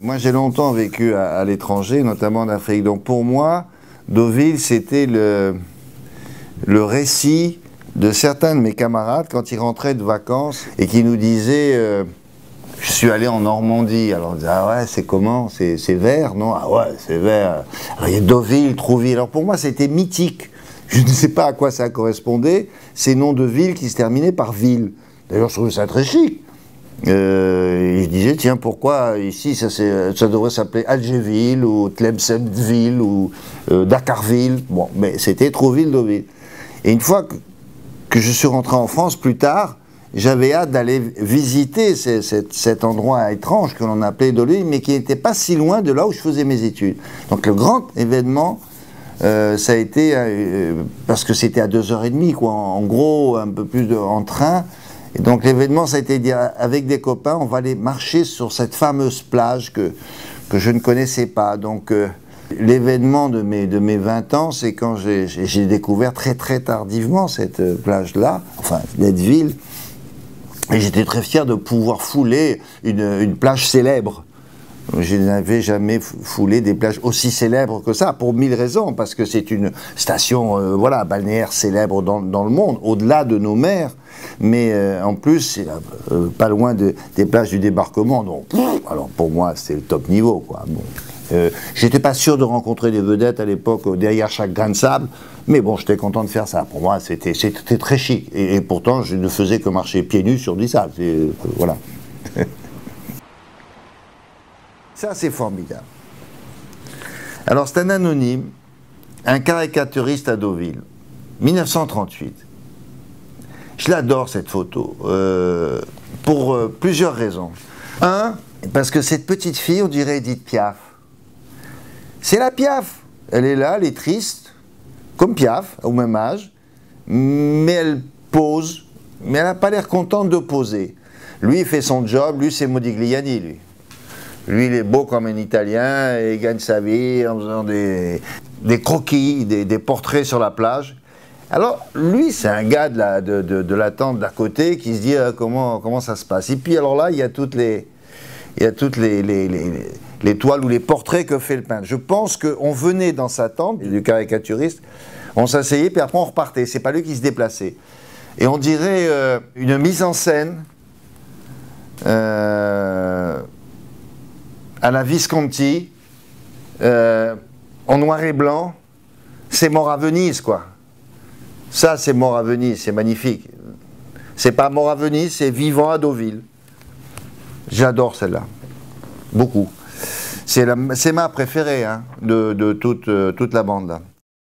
Moi, j'ai longtemps vécu à l'étranger, notamment en Afrique. Donc pour moi, Deauville, c'était le récit de certains de mes camarades quand ils rentraient de vacances et qui nous disaient je suis allé en Normandie. Alors on disait ah ouais, c'est comment? C'est vert, non? Ah ouais, c'est vert. Alors, il y a Deauville, Trouville. Alors pour moi, c'était mythique. Je ne sais pas à quoi ça correspondait, ces noms de villes qui se terminaient par ville. D'ailleurs, je trouvais ça très chic. Et je disais, tiens, pourquoi ici ça devrait s'appeler Algerville ou Tlemcenville ou Dakarville. Bon, mais c'était Trouville, Deauville. Et une fois que je suis rentré en France plus tard, j'avais hâte d'aller visiter cet endroit étrange que l'on appelait Deauville, mais qui n'était pas si loin de là où je faisais mes études. Donc le grand événement, ça a été, parce que c'était à 2h30, quoi, en gros, un peu plus en train. Et donc l'événement, ça a été dit avec des copains, on va aller marcher sur cette fameuse plage que je ne connaissais pas. Donc l'événement de mes 20 ans, c'est quand j'ai découvert très tardivement cette plage-là, enfin cette ville. Et j'étais très fier de pouvoir fouler une plage célèbre. Je n'avais jamais foulé des plages aussi célèbres que ça, pour 1000 raisons, parce que c'est une station voilà, balnéaire célèbre dans le monde, au-delà de nos mers, mais en plus, c'est pas loin des plages du débarquement, donc alors pour moi, c'est le top niveau, quoi. Bon. J'étais pas sûr de rencontrer des vedettes à l'époque derrière chaque grain de sable, mais bon, j'étais content de faire ça. Pour moi, c'était très chic, et pourtant, je ne faisais que marcher pieds nus sur du sable, voilà. Ça, c'est formidable. Alors, c'est un anonyme, un caricaturiste à Deauville, 1938. Je l'adore, cette photo, pour plusieurs raisons. Un, parce que cette petite fille, on dirait Edith Piaf. C'est la Piaf. Elle est là, elle est triste, comme Piaf, au même âge, mais elle pose, mais elle n'a pas l'air contente de poser. Lui, il fait son job, lui, c'est Modigliani, lui. Lui, il est beau comme un Italien et il gagne sa vie en faisant des croquis, des portraits sur la plage. Alors, lui, c'est un gars de la tente d'à côté qui se dit comment ça se passe. Et puis, alors là, il y a toutes les toiles ou les portraits que fait le peintre. Je pense qu'on venait dans sa tente, du caricaturiste, on s'asseyait, puis après on repartait. C'est pas lui qui se déplaçait. Et on dirait une mise en scène à la Visconti, en noir et blanc, c'est Mort à Venise, quoi. Ça, c'est Mort à Venise, c'est magnifique. C'est pas Mort à Venise, c'est Vivant à Deauville. J'adore celle-là, beaucoup. C'est ma préférée, hein, de toute la bande, là.